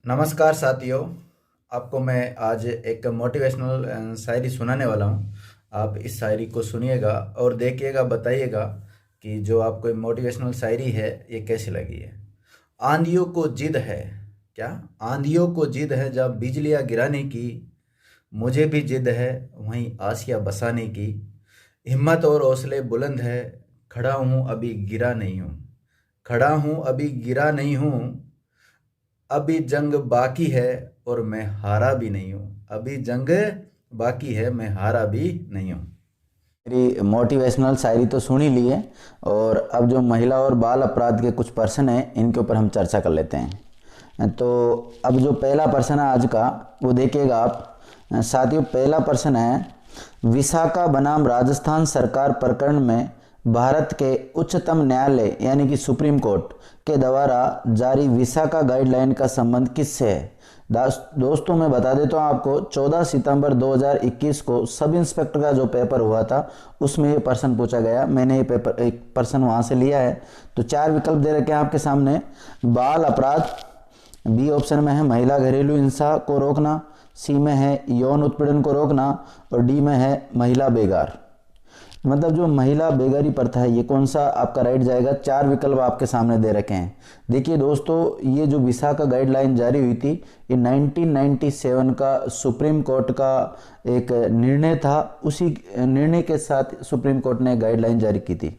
नमस्कार साथियों। आपको मैं आज एक मोटिवेशनल शायरी सुनाने वाला हूँ। आप इस शायरी को सुनिएगा और देखिएगा, बताइएगा कि जो आपको मोटिवेशनल शायरी है ये कैसी लगी है। आंधियों को जिद है, क्या आंधियों को जिद है जब बिजलियाँ गिराने की, मुझे भी जिद है वहीं आसिया बसाने की। हिम्मत और हौसले बुलंद है, खड़ा हूँ अभी गिरा नहीं हूँ, खड़ा हूँ अभी गिरा नहीं हूँ। अभी जंग बाकी है और मैं हारा भी नहीं हूँ, अभी जंग बाकी है, मैं हारा भी नहीं हूँ। मेरी मोटिवेशनल शायरी तो सुन ही ली है। और अब जो महिला और बाल अपराध के कुछ पर्सन हैं इनके ऊपर हम चर्चा कर लेते हैं। तो अब जो पहला पर्सन है आज का वो देखिएगा आप। साथियों, पहला पर्सन है विशाखा बनाम राजस्थान सरकार प्रकरण में भारत के उच्चतम न्यायालय यानी कि सुप्रीम कोर्ट के द्वारा जारी विशाखा गाइडलाइन का संबंध किससे है। दोस्तों, मैं बता देता हूँ आपको, 14 सितंबर 2021 को सब इंस्पेक्टर का जो पेपर हुआ था उसमें ये प्रश्न पूछा गया। मैंने ये पेपर एक प्रश्न वहाँ से लिया है। तो चार विकल्प दे रखे हैं आपके सामने। बाल अपराध, बी ऑप्शन में है महिला घरेलू हिंसा को रोकना, सी में है यौन उत्पीड़न को रोकना और डी में है महिला बेगार। मतलब जो महिला बेगारी प्रथा है ये कौन सा आपका राइट जाएगा। चार विकल्प आपके सामने दे रखे हैं। देखिए दोस्तों, ये जो विशाखा गाइडलाइन जारी हुई थी ये 1997 का सुप्रीम कोर्ट का एक निर्णय था। उसी निर्णय के साथ सुप्रीम कोर्ट ने गाइडलाइन जारी की थी।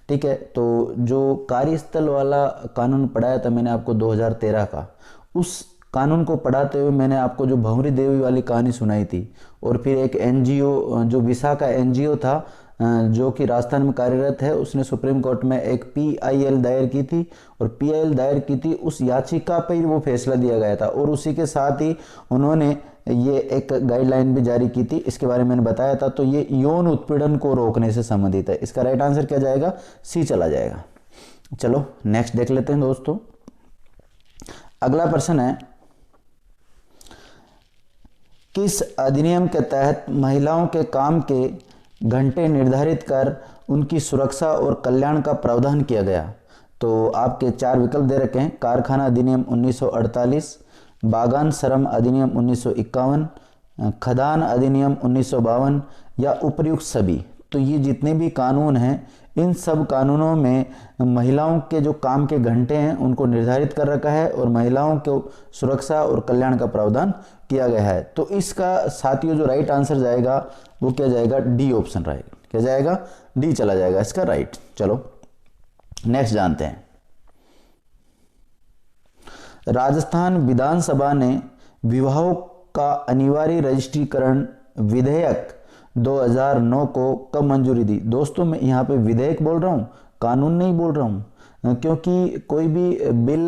ठीक है, तो जो कार्यस्थल वाला कानून पढ़ाया था मैंने आपको 2013 का, उस कानून को पढ़ाते हुए मैंने आपको जो भंवरी देवी वाली कहानी सुनाई थी। और फिर एक एनजीओ जो विशाखा एनजीओ था जो कि राजस्थान में कार्यरत है, उसने सुप्रीम कोर्ट में एक पीआईएल दायर की थी। और पीआईएल दायर की थी, उस याचिका पर ही वो फैसला दिया गया था। और उसी के साथ ही उन्होंने ये एक गाइडलाइन भी जारी की थी, इसके बारे में मैंने बताया था। तो ये यौन उत्पीड़न को रोकने से संबंधित है। इसका राइट आंसर क्या जाएगा, सी चला जाएगा। चलो नेक्स्ट देख लेते हैं दोस्तों। अगला प्रश्न है, किस अधिनियम के तहत महिलाओं के काम के घंटे निर्धारित कर उनकी सुरक्षा और कल्याण का प्रावधान किया गया। तो आपके चार विकल्प दे रखे हैं। कारखाना अधिनियम 1948, बागान श्रम अधिनियम 1951, खदान अधिनियम 1952 या उपर्युक्त सभी। तो ये जितने भी कानून हैं इन सब कानूनों में महिलाओं के जो काम के घंटे हैं उनको निर्धारित कर रखा है और महिलाओं को सुरक्षा और कल्याण का प्रावधान किया गया है। तो इसका साथियों जो राइट आंसर जाएगा वो क्या जाएगा, डी ऑप्शन राइट। क्या जाएगा, डी चला जाएगा इसका राइट। चलो नेक्स्ट जानते हैं। राजस्थान विधानसभा ने विवाहों का अनिवार्य रजिस्ट्रीकरण विधेयक 2009 को कब मंजूरी दी। दोस्तों, मैं यहाँ पे विधेयक बोल रहा हूँ, कानून नहीं बोल रहा हूँ, क्योंकि कोई भी बिल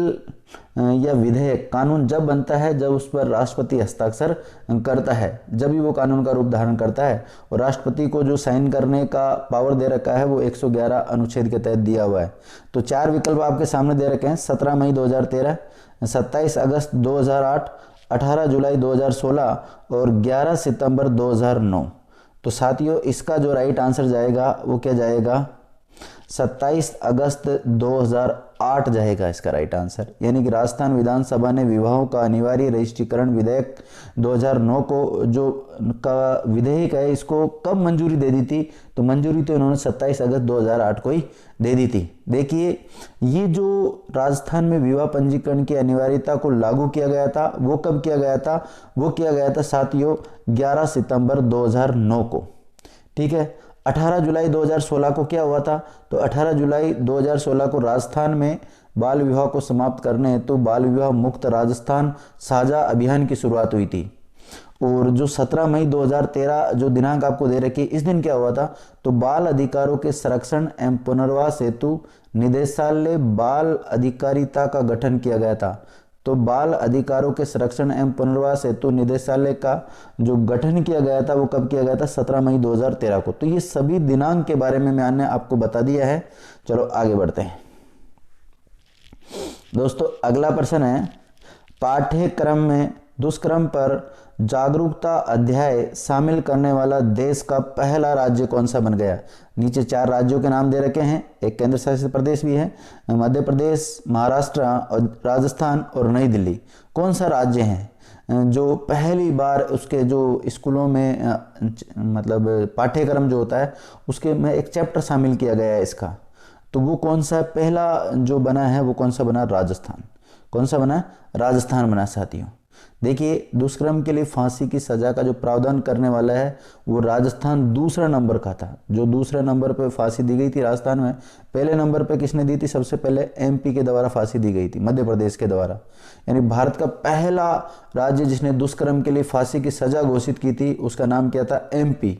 या विधेयक कानून जब बनता है जब उस पर राष्ट्रपति हस्ताक्षर करता है, जब भी वो कानून का रूप धारण करता है। और राष्ट्रपति को जो साइन करने का पावर दे रखा है वो 111 अनुच्छेद के तहत दिया हुआ है। तो चार विकल्प आपके सामने दे रखे हैं। 17 मई 2013, 27 अगस्त 2008, 18 जुलाई 2016 और 11 सितंबर 2009। तो साथियों इसका जो राइट आंसर जाएगा वो क्या जाएगा, 27 अगस्त 2008 जाएगा इसका राइट आंसर। यानी कि राजस्थान विधानसभा ने विवाहों का अनिवार्य रजिस्ट्रीकरण विधेयक 2009 को जो का विधेयक है इसको कब मंजूरी दे दी थी। तो मंजूरी तो इन्होंने 27 अगस्त 2008 को ही दे दी थी। देखिए, ये जो राजस्थान में विवाह पंजीकरण की अनिवार्यता को लागू किया गया था वो कब किया गया था, वो किया गया था साथियों 11 सितंबर 2009 को। ठीक है, 18 जुलाई 2016 को क्या हुआ था, तो 18 जुलाई 2016 को राजस्थान में बाल विवाह को समाप्त करने हेतु तो बाल विवाह मुक्त राजस्थान साझा अभियान की शुरुआत हुई थी। और जो 17 मई 2013 जो दिनांक आपको दे रखी, इस दिन क्या हुआ था, तो बाल अधिकारों के संरक्षण एवं पुनर्वास हेतु निदेशालय बाल अधिकारिता का गठन किया गया था। तो बाल अधिकारों के संरक्षण एवं पुनर्वास हेतु निदेशालय का जो गठन किया गया था वो कब किया गया था, 17 मई 2013 को। तो ये सभी दिनांक के बारे में मैंने आपको बता दिया है। चलो आगे बढ़ते हैं दोस्तों। अगला प्रश्न है, पाठ्यक्रम में दुष्कर्म पर जागरूकता अध्याय शामिल करने वाला देश का पहला राज्य कौन सा बन गया। नीचे 4 राज्यों के नाम दे रखे हैं, एक केंद्र शासित प्रदेश भी है, मध्य प्रदेश, महाराष्ट्र और राजस्थान और नई दिल्ली। कौन सा राज्य है जो पहली बार उसके जो स्कूलों में मतलब पाठ्यक्रम जो होता है उसके में एक चैप्टर शामिल किया गया है इसका, तो वो कौन सा पहला जो बना है वो कौन सा बना? राजस्थान। कौन सा बना? राजस्थान बना साथियों। देखिए, दुष्कर्म के लिए फांसी की सजा का जो प्रावधान करने वाला है वो राजस्थान दूसरा नंबर का था। जो दूसरे नंबर पे फांसी दी गई थी राजस्थान में, पहले नंबर पे किसने दी थी? सबसे पहले एमपी के द्वारा फांसी दी गई थी, मध्य प्रदेश के द्वारा। यानी भारत का पहला राज्य जिसने दुष्कर्म के लिए फांसी की सजा घोषित की थी उसका नाम क्या था? एमपी।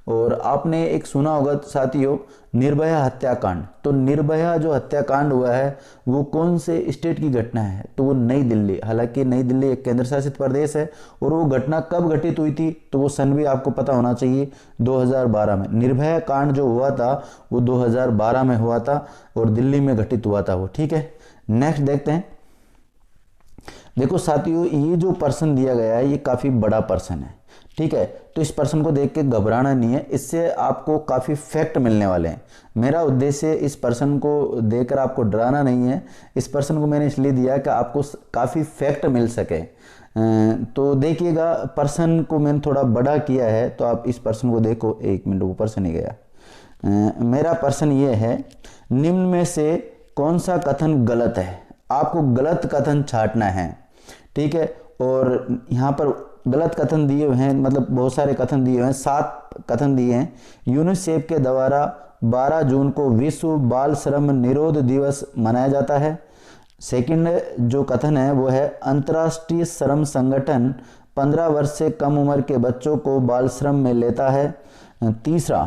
और आपने एक सुना होगा साथियों, निर्भया हत्याकांड। तो निर्भया जो हत्याकांड हुआ है वो कौन से स्टेट की घटना है? तो वो नई दिल्ली। हालांकि नई दिल्ली एक केंद्र शासित प्रदेश है। और वो घटना कब घटित हुई थी? तो वो सन भी आपको पता होना चाहिए, 2012 में। निर्भया कांड जो हुआ था वो 2012 में हुआ था और दिल्ली में घटित हुआ था वो। ठीक है, नेक्स्ट देखते हैं। देखो साथियों, ये जो पर्सन दिया गया है ये काफी बड़ा पर्सन है। ठीक है, तो इस पर्सन को देख के घबराना नहीं है, इससे आपको काफ़ी फैक्ट मिलने वाले हैं। मेरा उद्देश्य इस पर्सन को देखकर आपको डराना नहीं है। इस पर्सन को मैंने इसलिए दिया कि आपको काफ़ी फैक्ट मिल सके। तो देखिएगा, पर्सन को मैंने थोड़ा बड़ा किया है, तो आप इस पर्सन को देखो। 1 मिनट ऊपर से नहीं गया। मेरा पर्सन ये है, निम्न में से कौन सा कथन गलत है? आपको गलत कथन छांटना है। ठीक है, और यहाँ पर गलत कथन दिए हुए हैं, मतलब बहुत सारे कथन दिए हुए हैं, 7 कथन दिए हैं। यूनिसेफ के द्वारा 12 जून को विश्व बाल श्रम निरोध दिवस मनाया जाता है। सेकंड जो कथन है वो है, अंतर्राष्ट्रीय श्रम संगठन 15 वर्ष से कम उम्र के बच्चों को बाल श्रम में लेता है। तीसरा,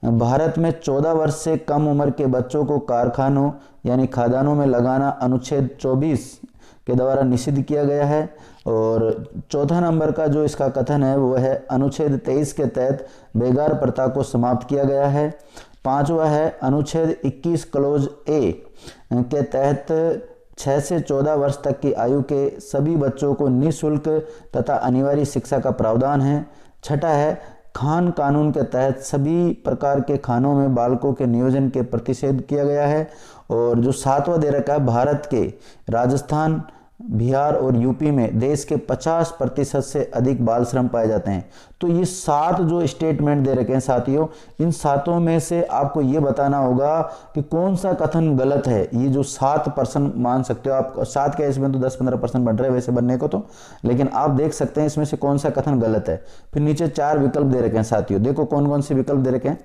भारत में 14 वर्ष से कम उम्र के बच्चों को कारखानों यानी खदानों में लगाना अनुच्छेद 24 के द्वारा निषिद्ध किया गया है। और चौथा नंबर का जो इसका कथन है वो है, अनुच्छेद 23 के तहत बेगार प्रथा को समाप्त किया गया है। 5वां है, अनुच्छेद 21 क्लोज ए के तहत 6 से 14 वर्ष तक की आयु के सभी बच्चों को निःशुल्क तथा अनिवार्य शिक्षा का प्रावधान है। 6ठा है, खान कानून के तहत सभी प्रकार के खानों में बालकों के नियोजन के प्रतिषेध किया गया है। और जो 7वां दे रखा है, भारत के राजस्थान, बिहार और यूपी में देश के 50% से अधिक बाल श्रम पाए जाते हैं। तो ये 7 जो स्टेटमेंट दे रखे हैं साथियों, इन 7 में से आपको ये बताना होगा कि कौन सा कथन गलत है। ये जो 7% मान सकते हो आप, 7 के इसमें तो 10-15% बन रहे हैं वैसे बनने को तो, लेकिन आप देख सकते हैं इसमें से कौन सा कथन गलत है। फिर नीचे 4 विकल्प दे रखे हैं साथियों, देखो कौन कौन से विकल्प दे रखे हैं।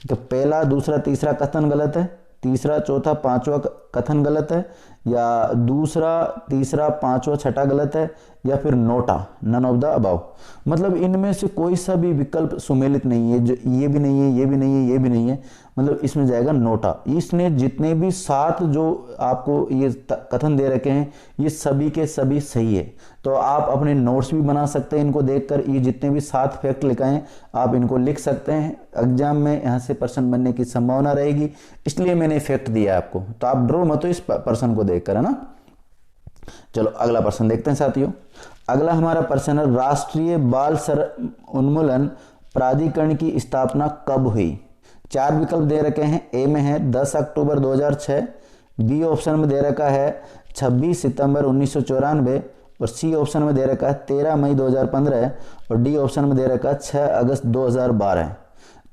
कि पहला, दूसरा, तीसरा कथन गलत है, तीसरा, चौथा, 5वां कथन गलत है, या दूसरा, तीसरा, 5वां, 6ठा गलत है, या फिर NOTA, none of the above. मतलब इनमें से कोई सा भी विकल्प सुमेलित नहीं है, जो ये भी नहीं है, ये भी नहीं है, ये भी नहीं है, मतलब इसमें जाएगा नोटा। इसने जितने भी 7 जो आपको ये कथन दे रखे हैं ये सभी के सभी सही है। तो आप अपने नोट्स भी बना सकते हैं इनको देखकर। ये जितने भी 7 फैक्ट लिखा है आप इनको लिख सकते हैं। एग्जाम में यहाँ से पर्सन बनने की संभावना रहेगी, इसलिए मैंने फैक्ट दिया आपको। तो आप डरो मत इस पर्सन को देखकर, है ना। चलो अगला प्रश्न देखते हैं साथियों। अगला हमारा प्रश्न है, राष्ट्रीय बाल श्रम उन्मूलन प्राधिकरण की स्थापना कब हुई? 4 विकल्प दे रखे हैं। ए में है 10 अक्टूबर 2006, बी ऑप्शन में दे रखा है 26 सितंबर 1994, और सी ऑप्शन में दे रखा है 13 मई 2015, और डी ऑप्शन में दे रखा है 6 अगस्त 2012।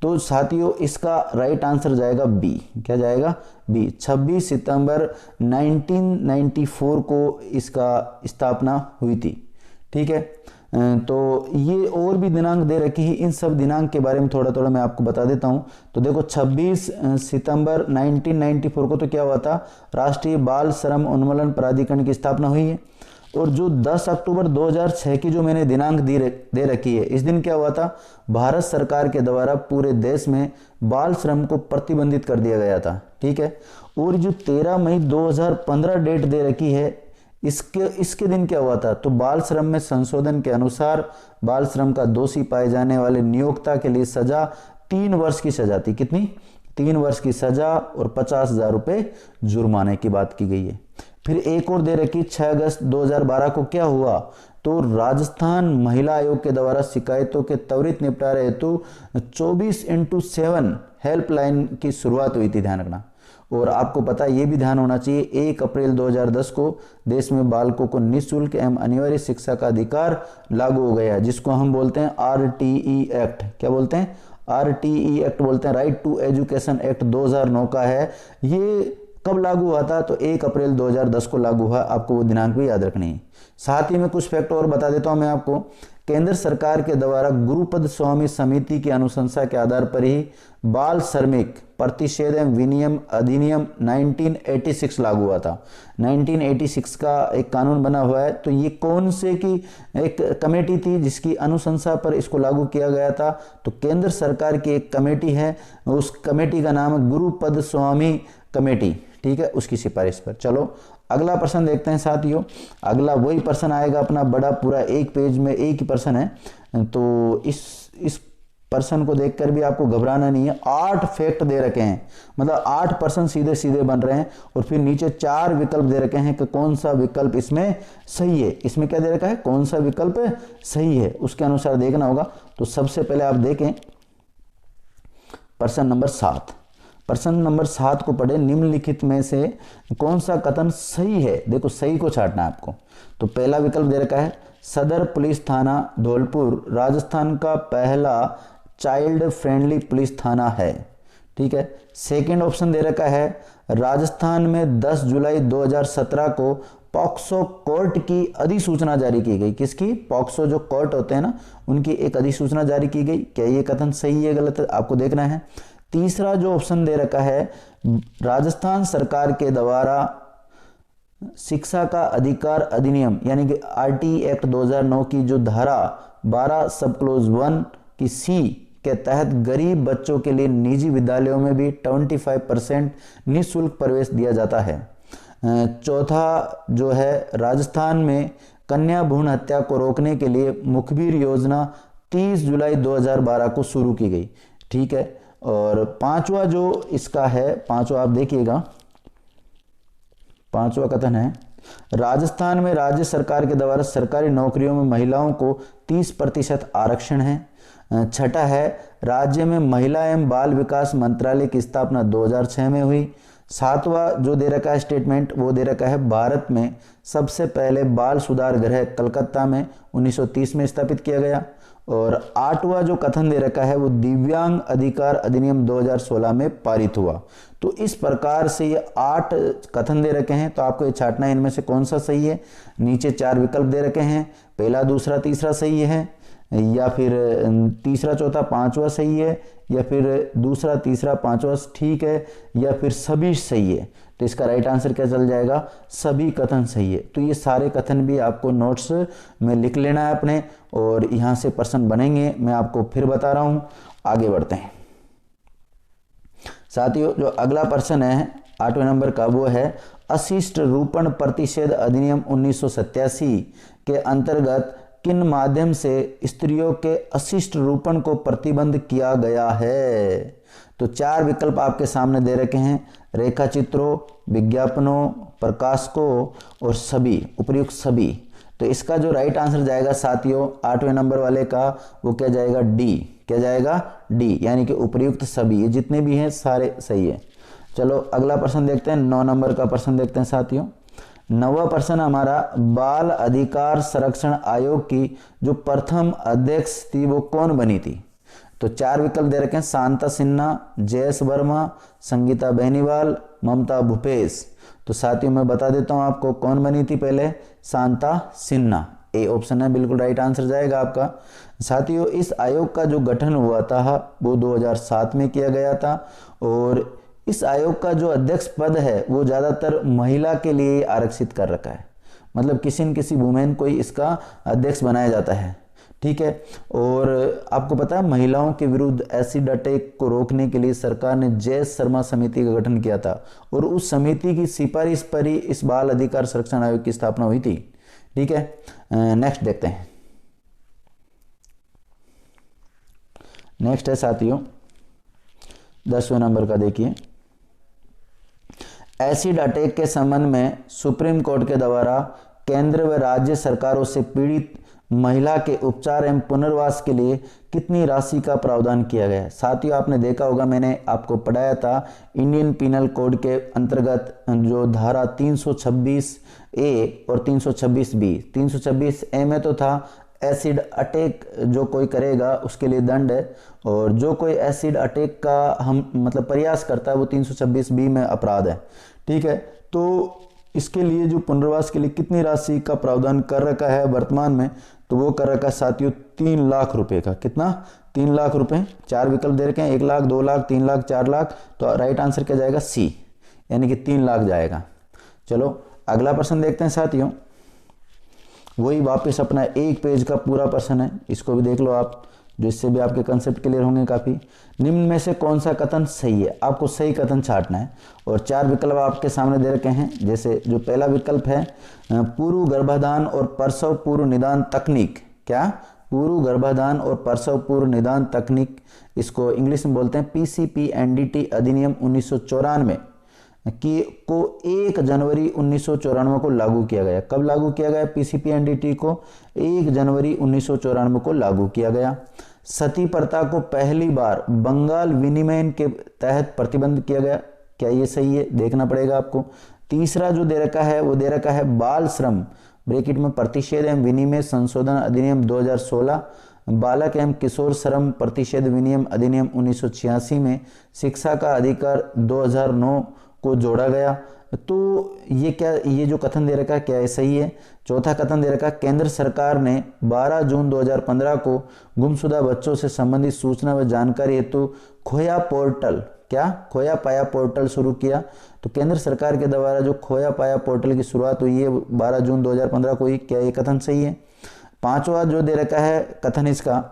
तो साथियों इसका राइट आंसर जाएगा बी। क्या जाएगा? बी। 26 सितंबर 1994 को इसका स्थापना हुई थी। ठीक है, तो ये और भी दिनांक दे रखी है, इन सब दिनांक के बारे में थोड़ा थोड़ा मैं आपको बता देता हूं। तो देखो 26 सितंबर 1994 को तो क्या हुआ था, राष्ट्रीय बाल श्रम उन्मूलन प्राधिकरण की स्थापना हुई है। और जो 10 अक्टूबर 2006 की जो मैंने दिनांक दे रखी है, इस दिन क्या हुआ था, भारत सरकार के द्वारा पूरे देश में बाल श्रम को प्रतिबंधित कर दिया गया था। ठीक है, और जो 13 मई 2015 डेट दे रखी है, इसके दिन क्या हुआ था, तो बाल श्रम में संशोधन के अनुसार बाल श्रम का दोषी पाए जाने वाले नियोक्ता के लिए सजा 3 वर्ष की सजा थी। कितनी? 3 वर्ष की सजा और 50,000 रुपए जुर्माने की बात की गई है। फिर एक और दे रखी 6 अगस्त 2012 को क्या हुआ, तो राजस्थान महिला आयोग के द्वारा शिकायतों के त्वरित निपटारे हेतु 24x7 हेल्पलाइन की शुरुआत हुई थी, ध्यान रखना। और आपको पता ये भी ध्यान होना चाहिए 1 अप्रैल 2010 को देश में बालकों को निःशुल्क एवं अनिवार्य शिक्षा का अधिकार लागू हो गया, जिसको हम बोलते हैं RTE एक्ट। क्या बोलते हैं? RTE एक्ट बोलते हैं, राइट टू एजुकेशन एक्ट 2009 का है। ये कब लागू हुआ था? तो 1 अप्रैल 2010 को लागू हुआ। आपको वो दिनांक भी याद रखनी है। साथ ही में कुछ फैक्ट और बता देता हूं मैं आपको। केंद्र सरकार के द्वारा गुरुपद स्वामी समिति की अनुशंसा के आधार पर ही बाल श्रमिक प्रतिषेध एवं विनियम अधिनियम 1986 लागू हुआ था। 1986 का एक कानून बना हुआ है। तो ये कौन से की एक कमेटी थी जिसकी अनुशंसा पर इसको लागू किया गया था? तो केंद्र सरकार की एक कमेटी है, उस कमेटी का नाम है गुरुपद स्वामी कमेटी, ठीक है, उसकी सिफारिश पर। चलो अगला प्रश्न देखते हैं साथियों। अगला वही प्रश्न आएगा अपना बड़ा, पूरा एक पेज में एक ही प्रश्न है। तो इस प्रश्न को देखकर भी आपको घबराना नहीं है। 8 फैक्ट दे रखे हैं, मतलब 8 प्रश्न सीधे सीधे बन रहे हैं और फिर नीचे 4 विकल्प दे रखे हैं कि कौन सा विकल्प इसमें सही है। इसमें क्या दे रखा है? कौन सा विकल्प सही है, उसके अनुसार देखना होगा। तो सबसे पहले आप देखें प्रश्न नंबर 7। प्रश्न नंबर 7 को पढ़े, निम्नलिखित में से कौन सा कथन सही है? देखो सही को छांटना है आपको। तो पहला विकल्प दे रखा है सदर पुलिस थाना धौलपुर राजस्थान का पहला चाइल्ड फ्रेंडली पुलिस थाना है, ठीक है। सेकंड ऑप्शन दे रखा है राजस्थान में 10 जुलाई 2017 को पॉक्सो कोर्ट की अधिसूचना जारी की गई। किसकी? पॉक्सो जो कोर्ट होते हैं ना, उनकी एक अधिसूचना जारी की गई। क्या ये कथन सही है गलत है? आपको देखना है। तीसरा जो ऑप्शन दे रखा है राजस्थान सरकार के द्वारा शिक्षा का अधिकार अधिनियम यानी कि RTE एक्ट 2009 की जो धारा 12 सब क्लोज 1 की C के तहत गरीब बच्चों के लिए निजी विद्यालयों में भी 25% निःशुल्क प्रवेश दिया जाता है। चौथा जो है राजस्थान में कन्या भ्रूण हत्या को रोकने के लिए मुखबिर योजना 30 जुलाई 2012 को शुरू की गई, ठीक है। और पांचवा जो इसका है, पांचवा आप देखिएगा, पांचवा कथन है राजस्थान में राज्य सरकार के द्वारा सरकारी नौकरियों में महिलाओं को 30% आरक्षण है। छठा है राज्य में महिला एवं बाल विकास मंत्रालय की स्थापना 2006 में हुई। सातवां जो दे रखा है स्टेटमेंट, वो दे रखा है भारत में सबसे पहले बाल सुधार गृह कलकत्ता में 1930 में स्थापित किया गया। और आठवां जो कथन दे रखा है वो दिव्यांग अधिकार अधिनियम 2016 में पारित हुआ। तो इस प्रकार से ये 8 कथन दे रखे हैं। तो आपको ये छांटना है इनमें से कौन सा सही है। नीचे 4 विकल्प दे रखे हैं, पहला दूसरा तीसरा सही है, या फिर तीसरा चौथा पांचवा सही है, या फिर दूसरा तीसरा पांचवा ठीक है, या फिर सभी सही है। तो इसका राइट आंसर क्या चल जाएगा? सभी कथन सही है। तो ये सारे कथन भी आपको नोट्स में लिख लेना है अपने, और यहाँ से प्रश्न बनेंगे, मैं आपको फिर बता रहा हूँ। आगे बढ़ते हैं साथियों। जो अगला प्रश्न है 8वें नंबर का, वो है अशिष्ट रूपण प्रतिषेध अधिनियम 1987 के अंतर्गत किन माध्यम से स्त्रियों के अशिष्ट रूपण को प्रतिबंध किया गया है। तो 4 विकल्प आपके सामने दे रखे हैं, रेखा चित्रों, विज्ञापनों, प्रकाशकों और सभी, उपर्युक्त सभी। तो इसका जो राइट आंसर जाएगा साथियों 8वें नंबर वाले का, वो क्या जाएगा? डी। क्या जाएगा? डी, यानी कि उपर्युक्त सभी। ये जितने भी हैं सारे सही है। चलो अगला प्रश्न देखते हैं, 9 नंबर का प्रश्न देखते हैं साथियों। 9वां प्रश्न हमारा, बाल अधिकार संरक्षण आयोग की जो प्रथम अध्यक्ष थी वो कौन बनी थी। तो 4 विकल्प दे रखे हैं, शांता सिन्हा, जयेश वर्मा, संगीता बेनीवाल, ममता भूपेश। तो साथियों मैं बता देता हूं आपको कौन बनी थी पहले, शांता सिन्हा। ए ऑप्शन है, बिल्कुल राइट आंसर जाएगा आपका। साथियों इस आयोग का जो गठन हुआ था वो 2007 में किया गया था, और इस आयोग का जो अध्यक्ष पद है वो ज़्यादातर महिला के लिए आरक्षित कर रखा है। मतलब किसी न किसी वुमेन को ही इसका अध्यक्ष बनाया जाता है, ठीक है। और आपको पता है महिलाओं के विरुद्ध एसिड अटैक को रोकने के लिए सरकार ने जयेश शर्मा समिति का गठन किया था, और उस समिति की सिफारिश पर ही इस बाल अधिकार संरक्षण आयोग की स्थापना हुई थी, ठीक है। नेक्स्ट देखते हैं। नेक्स्ट है साथियों 10वें नंबर का, देखिए एसिड अटैक के संबंध में सुप्रीम कोर्ट के द्वारा केंद्र व राज्य सरकारों से पीड़ित महिला के उपचार एवं पुनर्वास के लिए कितनी राशि का प्रावधान किया गया है। साथियों, आपने देखा होगा, मैंने आपको पढ़ाया था इंडियन पिनल कोड के अंतर्गत जो धारा 326 ए और 326 बी। 326 ए में तो था एसिड अटैक जो कोई करेगा उसके लिए दंड है, और जो कोई एसिड अटैक का हम मतलब प्रयास करता है वो 326 बी में अपराध है। ठीक है, तो इसके लिए जो पुनर्वास के लिए कितनी राशि का प्रावधान कर रखा है वर्तमान में, तो वो कर रखा है साथियों 3 लाख रुपए का। कितना? 3 लाख रुपए। 4 विकल्प दे रखे हैं, 1 लाख, 2 लाख, 3 लाख, 4 लाख। तो राइट आंसर क्या जाएगा? सी, यानी कि 3 लाख जाएगा। चलो अगला प्रश्न देखते हैं साथियों। वही वापस अपना 1 पेज का पूरा प्रश्न है, इसको भी देख लो आप, जो इससे भी आपके कंसेप्ट क्लियर होंगे काफ़ी। निम्न में से कौन सा कथन सही है? आपको सही कथन छांटना है, और 4 विकल्प आपके सामने दे रखे हैं। जैसे जो पहला विकल्प है, पूर्व गर्भाधान और प्रसव पूर्व निदान तकनीक। क्या? पूर्व गर्भाधान और प्रसव पूर्व निदान तकनीक, इसको इंग्लिश में बोलते हैं PCPNDT अधिनियम 1994 की को 1 जनवरी 1994 को लागू किया गया। कब लागू किया गया? PCPNDT को 1 जनवरी 1994 को लागू किया गया। सती प्रथा को पहली बार बंगाल विनिमय के तहत प्रतिबंध किया गया। क्या ये सही है? देखना पड़ेगा आपको। तीसरा जो दे रखा है वो दे रखा है बाल श्रम ब्रैकेट में प्रतिषेध एवं विनिमय संशोधन अधिनियम 2016, बालक एवं किशोर श्रम प्रतिषेध विनियम अधिनियम 1986 में शिक्षा का अधिकार 2009 को जोड़ा गया। तो ये क्या, ये जो कथन दे रखा है क्या ये सही है? चौथा कथन दे रखा है, केंद्र सरकार ने 12 जून 2015 को गुमशुदा बच्चों से संबंधित सूचना व जानकारी हेतु खोया पोर्टल, क्या खोया पाया पोर्टल शुरू किया। तो केंद्र सरकार के द्वारा जो खोया पाया पोर्टल की शुरुआत हुई है 12 जून 2015 को ही। क्या ये कथन सही है? पांचवा जो दे रखा है कथन इसका,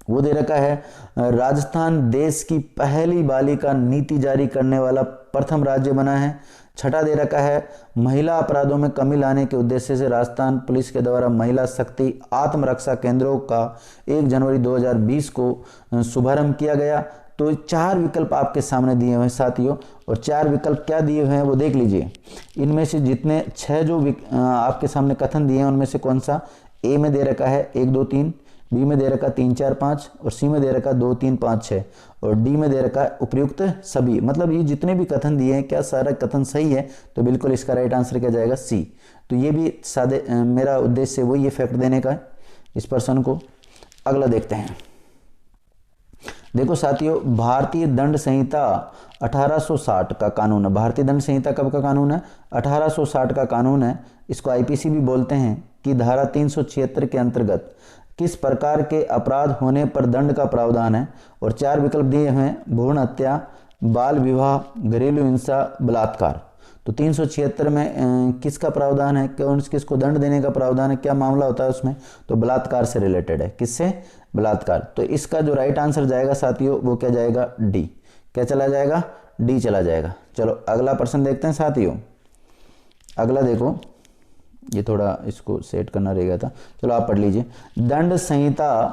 वो दे रखा है राजस्थान देश की पहली बालिका नीति जारी करने वाला प्रथम राज्य बना है। छठा दे रखा है महिला अपराधों में कमी लाने के उद्देश्य से राजस्थान पुलिस के द्वारा महिला शक्ति आत्मरक्षा केंद्रों का 1 जनवरी 2020 को शुभारंभ किया गया। तो 4 विकल्प आपके सामने दिए हुए हैं साथियों, और 4 विकल्प क्या दिए हुए हैं वो देख लीजिए। इनमें से जितने 6 जो आपके सामने कथन दिए हैं उनमें से कौन सा? ए में दे रखा है 1 2 3, बी में दे रखा 3 4 5, और सी में दे रखा 2 3 5 6, और डी में दे रखा उपयुक्त सभी। मतलब ये जितने भी कथन दिए हैं क्या सारा कथन सही है? तो बिल्कुल इसका राइट आंसर क्या जाएगा? सी। तो ये भी सादे मेरा उद्देश्य वही है फैक्ट देने का इस पर्सन को। अगला देखते हैं। देखो साथियों, भारतीय दंड संहिता 1860 का कानून है। भारतीय दंड संहिता कब का कानून है? 1860 का कानून है। इसको IPC भी बोलते हैं। कि धारा 376 के अंतर्गत किस प्रकार के अपराध होने पर दंड का प्रावधान है, और 4 विकल्प दिए हैं, भ्रूण हत्या, बाल विवाह, घरेलू हिंसा, बलात्कार। तो 376 में किसका प्रावधान है? कौन किसको दंड देने का प्रावधान है? क्या मामला होता है उसमें? तो बलात्कार से रिलेटेड है। किससे? बलात्कार। तो इसका जो राइट आंसर जाएगा साथियों वो क्या जाएगा? डी। क्या चला जाएगा? डी चला जाएगा। चलो अगला प्रश्न देखते हैं साथियों। अगला देखो, ये थोड़ा इसको सेट करना रह गया था, चलो आप पढ़ लीजिए। दंड संहिता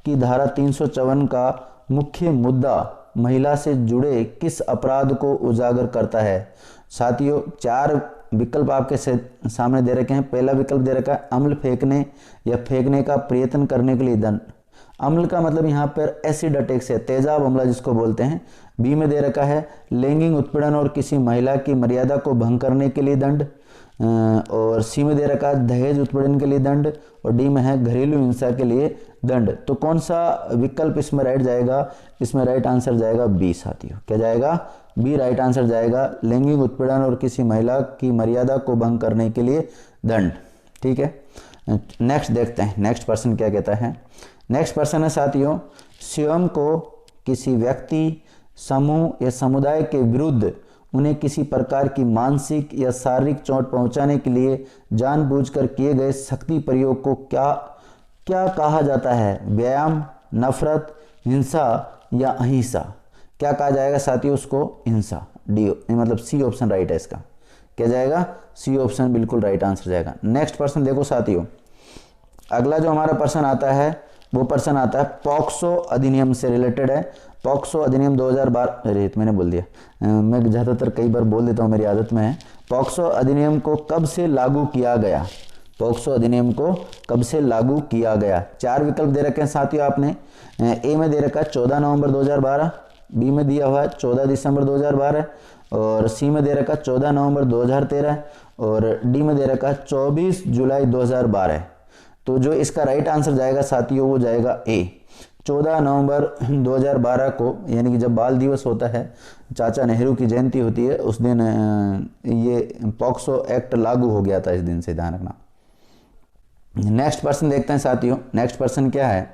की धारा 354 का मुख्य मुद्दा महिला से जुड़े किस अपराध को उजागर करता है? साथियों 4 विकल्प आपके सामने दे रखे हैं। पहला विकल्प दे रखा है अम्ल फेंकने या फेंकने का प्रयत्न करने के लिए दंड। अम्ल का मतलब यहाँ पर एसिड अटैक से, तेजाब हमला जिसको बोलते हैं। बी में दे रखा है लैंगिक उत्पीड़न और किसी महिला की मर्यादा को भंग करने के लिए दंड, और सी में दे रखा है दहेज उत्पीड़न के लिए दंड, और डी में है घरेलू हिंसा के लिए दंड। तो कौन सा विकल्प इसमें राइट जाएगा? इसमें राइट आंसर जाएगा बी साथियों। क्या जाएगा? बी राइट आंसर जाएगा, लैंगिक उत्पीड़न और किसी महिला की मर्यादा को भंग करने के लिए दंड। ठीक है, नेक्स्ट देखते हैं नेक्स्ट पर्सन क्या कहता है। नेक्स्ट पर्सन है साथियों, स्वयं को किसी व्यक्ति, समूह या समुदाय के विरुद्ध उन्हें किसी प्रकार की मानसिक या शारीरिक चोट पहुंचाने के लिए जानबूझकर किए गए शक्ति प्रयोग को क्या क्या कहा जाता है? व्यायाम, नफरत, हिंसा या अहिंसा। क्या कहा जाएगा साथियों उसको? हिंसा। डी मतलब सी ऑप्शन राइट है इसका। क्या जाएगा? सी ऑप्शन बिल्कुल राइट आंसर जाएगा। नेक्स्ट पर्सन देखो साथियों, अगला जो हमारा पर्सन आता है वो पर्सन आता है पॉक्सो अधिनियम से रिलेटेड है। पॉक्सो अधिनियम 2012, अरे मैंने बोल दिया, मैं ज़्यादातर कई बार बोल देता हूँ, मेरी आदत में है। पॉक्सो अधिनियम को कब से लागू किया गया? पॉक्सो अधिनियम को कब से लागू किया गया? 4 विकल्प दे रखे हैं साथियों आपने। ए में दे रखा है 14 नवंबर 2012, बी में दिया हुआ है 14 दिसंबर 2012, और सी में दे रखा है 14 नवंबर 2013, और डी में दे रखा है 24 जुलाई 2012। तो जो इसका राइट आंसर जाएगा साथियों वो जाएगा ए, 14 नवंबर 2012 को, यानी कि जब बाल दिवस होता है, चाचा नेहरू की जयंती होती है, उस दिन ये पॉक्सो एक्ट लागू हो गया था, इस दिन से ध्यान रखना। नेक्स्ट पर्सन देखते हैं साथियों। नेक्स्ट पर्सन क्या है?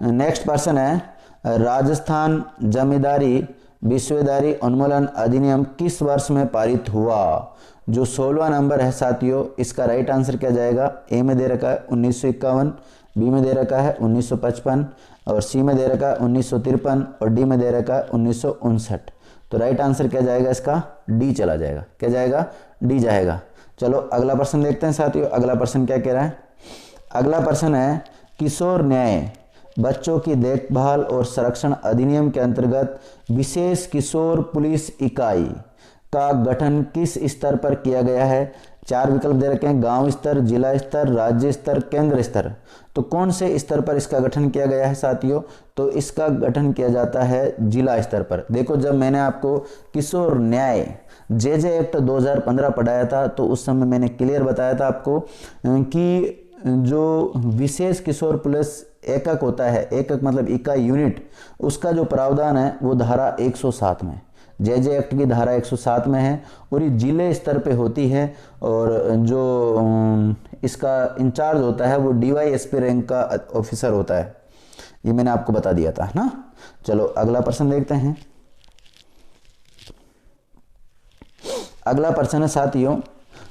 नेक्स्ट पर्सन है राजस्थान जमींदारी विश्वेदारी उन्मूलन अधिनियम किस वर्ष में पारित हुआ? जो 16वां नंबर है साथियों, इसका राइट आंसर क्या जाएगा? ए में दे रखा है 1951, बी में दे रखा है 1955, और सी में दे रखा है 1953, और डी में दे रखा है 1959। तो राइट आंसर क्या जाएगा इसका? डी चला जाएगा। क्या जाएगा? डी जाएगा। चलो अगला प्रश्न देखते हैं साथियों। अगला प्रश्न क्या कह रहा है? अगला प्रश्न है किशोर न्याय बच्चों की देखभाल और संरक्षण अधिनियम के अंतर्गत विशेष किशोर पुलिस इकाई का गठन किस स्तर पर किया गया है? 4 विकल्प दे रखे हैं, गांव स्तर, जिला स्तर, राज्य स्तर, केंद्र स्तर। तो कौन से स्तर पर इसका गठन किया गया है साथियों? तो इसका गठन किया जाता है जिला स्तर पर। देखो, जब मैंने आपको किशोर न्याय जे एक्ट 2015 पढ़ाया था, तो उस समय मैंने क्लियर बताया था आपको कि जो विशेष किशोर पुलिस एकक होता है, एकक मतलब इकाई, यूनिट, उसका जो प्रावधान है वो धारा 107 में, जे एक्ट की धारा 107 में है, और ये जिले स्तर पे होती है, और जो इसका इंचार्ज होता है वो DYSP रैंक का ऑफिसर होता है। ये मैंने आपको बता दिया था ना। चलो अगला प्रश्न देखते हैं। अगला प्रश्न है साथियों,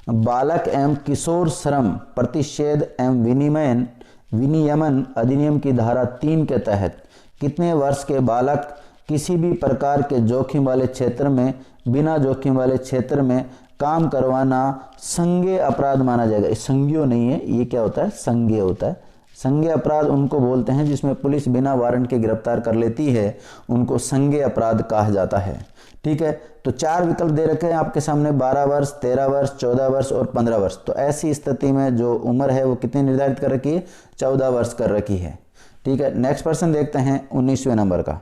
बालक एवं किशोर श्रम प्रतिषेध एवं विनियमन अधिनियम की धारा 3 के तहत कितने वर्ष के बालक किसी भी प्रकार के जोखिम वाले क्षेत्र में, बिना जोखिम वाले क्षेत्र में काम करवाना संज्ञेय अपराध माना जाएगा? संज्ञेय नहीं है, ये क्या होता है? संज्ञेय होता है। संज्ञेय अपराध उनको बोलते हैं जिसमें पुलिस बिना वारंट के गिरफ्तार कर लेती है, उनको संज्ञेय अपराध कहा जाता है। ठीक है, तो 4 विकल्प दे रखे हैं आपके सामने, 12 वर्ष, 13 वर्ष, 14 वर्ष और 15 वर्ष। तो ऐसी स्थिति में जो उम्र है वो कितनी निर्धारित कर रखी है? 14 वर्ष कर रखी है। ठीक है, नेक्स्ट प्रश्न देखते हैं 19वें नंबर का।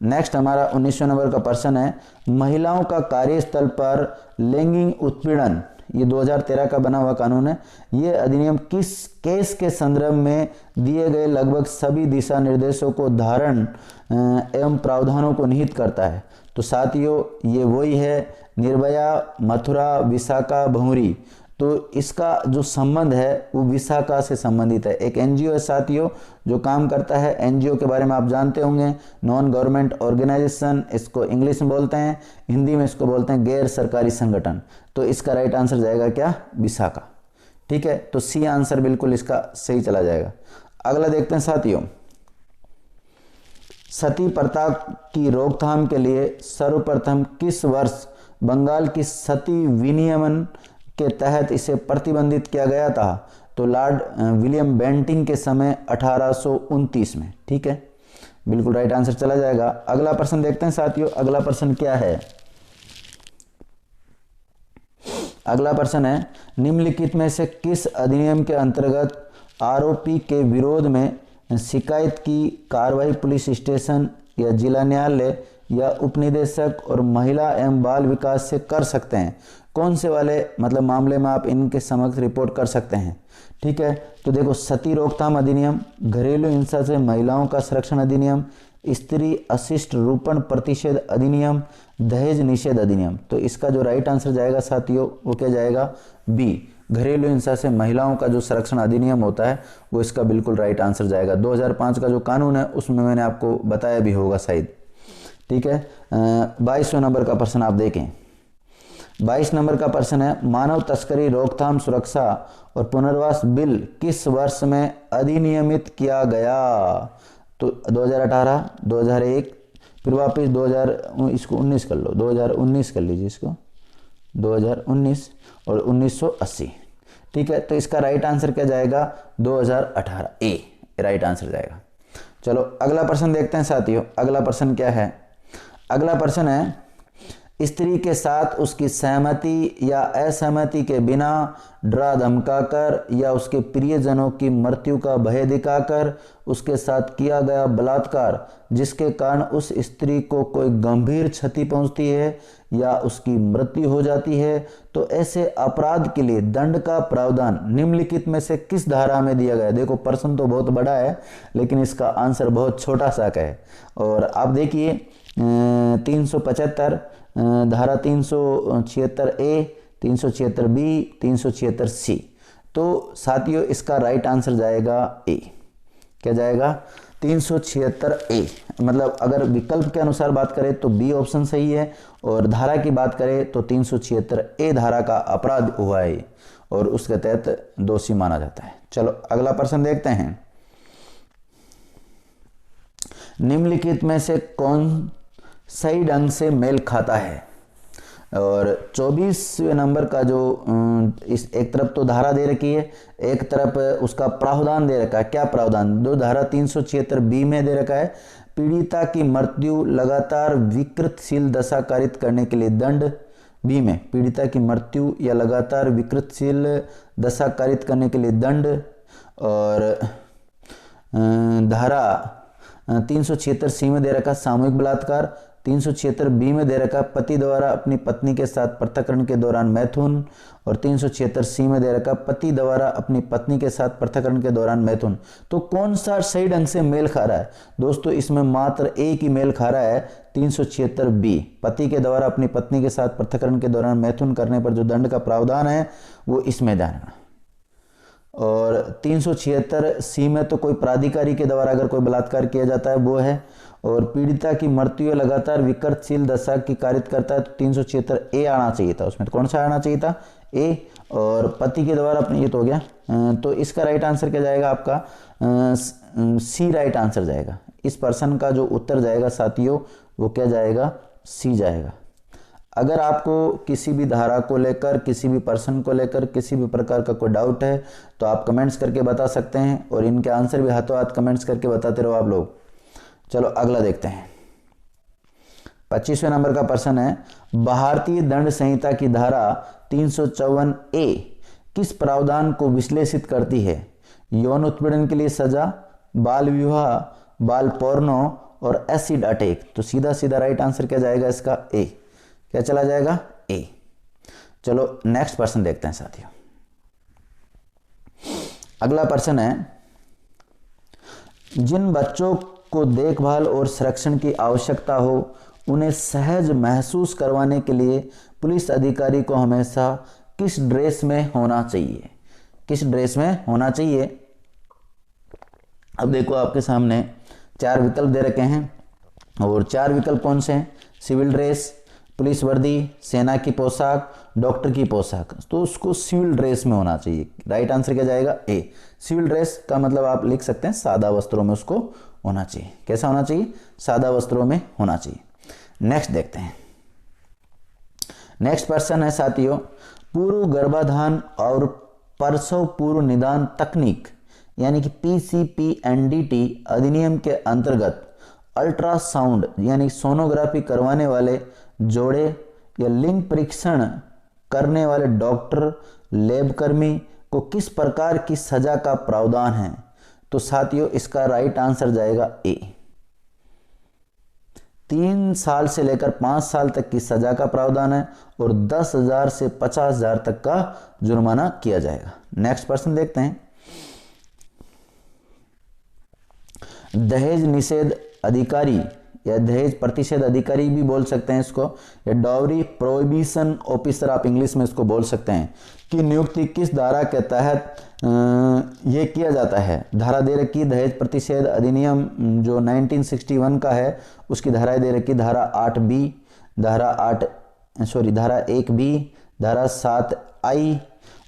नेक्स्ट हमारा 19वें नंबर का प्रश्न है, महिलाओं का कार्यस्थल पर लैंगिक उत्पीड़न, ये 2013 का बना हुआ कानून है। ये अधिनियम किस केस के संदर्भ में दिए गए लगभग सभी दिशा निर्देशों को धारण एवं प्रावधानों को निहित करता है? तो साथियों ये वही है, निर्भया, मथुरा, विशाखा, भंवरी। तो इसका जो संबंध है वो विशाखा से संबंधित है। एक एनजीओ है साथियों जो काम करता है। एनजीओ के बारे में आप जानते होंगे, नॉन गवर्नमेंट ऑर्गेनाइजेशन, इसको इंग्लिश में बोलते हैं, हिंदी में इसको बोलते हैं गैर सरकारी संगठन। तो इसका राइट आंसर जाएगा क्या? विशाखा। ठीक है, तो सी आंसर बिल्कुल इसका सही चला जाएगा। अगला देखते हैं साथियों, सती प्रथा की रोकथाम के लिए सर्वप्रथम किस वर्ष बंगाल की सती विनियमन के तहत इसे प्रतिबंधित किया गया था? तो लॉर्ड विलियम बेंटिंग के समय 1829 में। ठीक है, बिल्कुल राइट आंसर चला जाएगा। अगला प्रश्न देखते हैं साथियों। अगला प्रश्न क्या है? अगला प्रश्न है, निम्नलिखित में से किस अधिनियम के अंतर्गत आरोपी के विरोध में शिकायत की कार्रवाई पुलिस स्टेशन या जिला न्यायालय या उपनिदेशक और महिला एवं बाल विकास से कर सकते हैं? कौन से वाले मतलब मामले में आप इनके समक्ष रिपोर्ट कर सकते हैं? ठीक है, तो देखो, सती रोकथाम अधिनियम, घरेलू हिंसा से महिलाओं का संरक्षण अधिनियम, स्त्री अशिष्ट रूपण प्रतिषेध अधिनियम, दहेज निषेध अधिनियम। तो इसका जो राइट आंसर जाएगा साथियों वो क्या जाएगा? बी, घरेलू हिंसा से महिलाओं का जो संरक्षण अधिनियम होता है वो इसका बिल्कुल राइट आंसर जाएगा। 2005 का जो कानून है उसमें मैंने आपको बताया भी होगा शायद। ठीक है, 22वें नंबर का प्रश्न आप देखें। 22 नंबर का प्रश्न है, मानव तस्करी रोकथाम सुरक्षा और पुनर्वास बिल किस वर्ष में अधिनियमित किया गया? तो 2018, 2001, फिर वापस 2000, इसको 19 कर लो, 2019 कर लीजिए इसको, 2019 और 1980। ठीक है, तो इसका राइट आंसर क्या जाएगा? 2018 ए, राइट आंसर जाएगा। चलो अगला प्रश्न देखते हैं साथियों। अगला प्रश्न क्या है? अगला प्रश्न है, स्त्री के साथ उसकी सहमति या असहमति के बिना डरा धमकाकर या उसके प्रियजनों की मृत्यु का भय दिखाकर उसके साथ किया गया बलात्कार जिसके कारण उस स्त्री को कोई गंभीर क्षति पहुंचती है या उसकी मृत्यु हो जाती है, तो ऐसे अपराध के लिए दंड का प्रावधान निम्नलिखित में से किस धारा में दिया गया है? देखो प्रश्न तो बहुत बड़ा है लेकिन इसका आंसर बहुत छोटा सा का है। और आप देखिए 375 धारा 376 ए, 376 बी, 376 सी। तो साथियों इसका राइट आंसर जाएगा ए। क्या जाएगा? 376 ए। मतलब अगर विकल्प के अनुसार बात करें तो बी ऑप्शन सही है, और धारा की बात करें तो 376 ए धारा का अपराध हुआ है और उसके तहत दोषी माना जाता है। चलो अगला प्रश्न देखते हैं। निम्नलिखित में से कौन सही ढंग से मेल खाता है? और 24वें नंबर का जो इस एक तरफ तो धारा दे रखी है, एक तरफ उसका प्रावधान दे रखा है। क्या प्रावधान? दो धारा 376 बी में दे रखा है, पीड़िता की मृत्यु लगातार विकृतशील दशा कारित करने के लिए दंड। बी में पीड़िता की मृत्यु या लगातार विकृतशील दशा कारित करने के लिए दंड। और धारा 376 सी में दे रखा सामूहिक बलात्कार, 376 बी में दे रखा पति द्वारा अपनी पत्नी के साथ पृथककरण के दौरान मैथुन, और 376 सी में दे रखा पति द्वारा अपनी पत्नी के साथ पृथककरण के दौरान मैथुन। तो कौन सा सही ढंग से मेल खा रहा है? दोस्तों इसमें मात्र एक ही मेल खा रहा है, 376 बी, पति के द्वारा अपनी पत्नी के साथ पृथककरण के दौरान मैथुन करने पर जो दंड का प्रावधान है वो इसमें जाना। और 376 सी में तो कोई प्राधिकारी के द्वारा अगर कोई बलात्कार किया जाता है वो है, और पीड़िता की मृत्यु लगातार विकृतशील दशा की कारित करता है तो 376 ए आना चाहिए था। उसमें तो कौन सा आना चाहिए था? ए। और पति के द्वारा अपने, ये तो हो गया। तो इसका राइट आंसर क्या जाएगा आपका? सी राइट आंसर जाएगा। इस प्रश्न का जो उत्तर जाएगा साथियों वो क्या जाएगा? सी जाएगा। अगर आपको किसी भी धारा को लेकर, किसी भी पर्सन को लेकर किसी भी प्रकार का कोई डाउट है तो आप कमेंट्स करके बता सकते हैं, और इनके आंसर भी हाथों हाथ कमेंट्स करके बताते रहो आप लोग। चलो अगला देखते हैं। 25वें नंबर का प्रश्न है, भारतीय दंड संहिता की धारा 354 ए किस प्रावधान को विश्लेषित करती है? यौन उत्पीड़न के लिए सजा, बाल विवाह, बाल पोर्नो और एसिड अटैक। तो सीधा सीधा राइट आंसर क्या जाएगा इसका? ए। क्या चला जाएगा? ए। चलो नेक्स्ट प्रश्न देखते हैं साथियों। अगला प्रश्न है, जिन बच्चों को देखभाल और संरक्षण की आवश्यकता हो उन्हें सहज महसूस करवाने के लिए पुलिस अधिकारी को हमेशा किस ड्रेस में होना चाहिए? किस ड्रेस में होना चाहिए? अब देखो आपके सामने 4 विकल्प दे रखे हैं, और 4 विकल्प कौन से हैं? सिविल ड्रेस, पुलिस वर्दी, सेना की पोशाक, डॉक्टर की पोशाक। तो उसको सिविल ड्रेस में होना चाहिए। राइट आंसर क्या जाएगा? ए। सिविल ड्रेस का मतलब आप लिख सकते हैं सादा वस्त्रों में उसको होना चाहिए। कैसा होना चाहिए? सादा वस्त्रों में होना चाहिए। नेक्स्ट देखते हैं। नेक्स्ट प्रश्न है साथियों, पूर्व गर्भाधान और प्रसव पूर्व निदान तकनीक यानी कि PCPNDT अधिनियम के अंतर्गत अल्ट्रासाउंड यानी सोनोग्राफी करवाने वाले जोड़े या लिंग परीक्षण करने वाले डॉक्टर, लैब कर्मी को किस प्रकार की सजा का प्रावधान है? तो साथियों इसका राइट आंसर जाएगा ए। 3 साल से लेकर 5 साल तक की सजा का प्रावधान है, और 10,000 से 50,000 तक का जुर्माना किया जाएगा। नेक्स्ट प्रश्न देखते हैं। दहेज निषेध अधिकारी या दहेज प्रतिषेध अधिकारी भी बोल सकते हैं इसको, या डाउरी प्रोहिबिशन ऑफिसर आप इंग्लिश में इसको बोल सकते हैं, की नियुक्ति किस धारा के तहत ये किया जाता है? धारा दे रखी दहेज प्रतिषेध अधिनियम जो 1961 का है उसकी धाराएं दे रखी, धारा 8B, धारा 1B, धारा 7I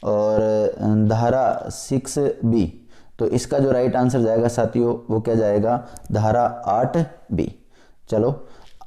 और धारा 6B। तो इसका जो राइट आंसर जाएगा साथियों वो क्या जाएगा? धारा 8B। चलो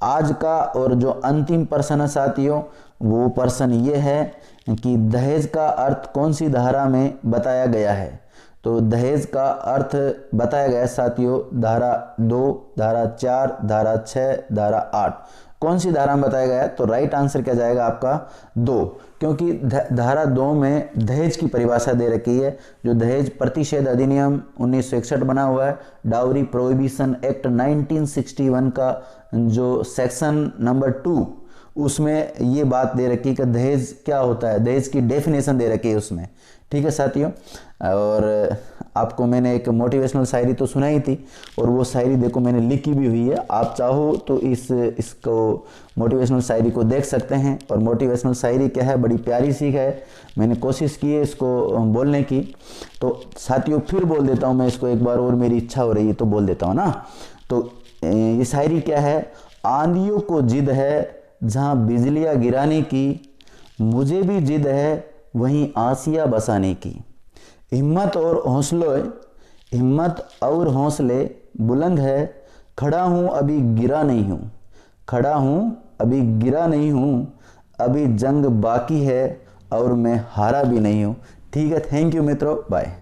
आज का और जो अंतिम प्रश्न है साथियों वो प्रश्न ये है कि दहेज का अर्थ कौन सी धारा में बताया गया है? तो दहेज का अर्थ बताया गया है साथियों, धारा 2, धारा 4, धारा 6, धारा 8। कौन सी धारा में बताया गया है? तो राइट आंसर क्या जाएगा आपका 2, क्योंकि धारा 2 में दहेज की परिभाषा दे रखी है। जो दहेज प्रतिषेध अधिनियम 1961 बना हुआ है, डाउरी प्रोहिबिशन एक्ट 1961 का जो सेक्शन नंबर 2, उसमें ये बात दे रखी है कि दहेज क्या होता है, दहेज की डेफिनेशन दे रखी है उसमें। ठीक है साथियों, और आपको मैंने एक मोटिवेशनल शायरी तो सुनाई थी, और वो शायरी देखो मैंने लिखी भी हुई है। आप चाहो तो इसको मोटिवेशनल शायरी को देख सकते हैं। और मोटिवेशनल शायरी क्या है, बड़ी प्यारी सीख है, मैंने कोशिश की है इसको बोलने की। तो साथियों फिर बोल देता हूँ मैं इसको एक बार, और मेरी इच्छा हो रही है तो बोल देता हूँ ना। तो ये शायरी क्या है? आंधियों को जिद है जहाँ बिजलियाँ गिराने की, मुझे भी जिद है वहीं आसिया बसाने की। हिम्मत और हौसले बुलंद है, खड़ा हूँ अभी गिरा नहीं हूँ, खड़ा हूँ अभी गिरा नहीं हूँ, अभी जंग बाकी है और मैं हारा भी नहीं हूँ। ठीक है, थैंक यू मित्रों, बाय।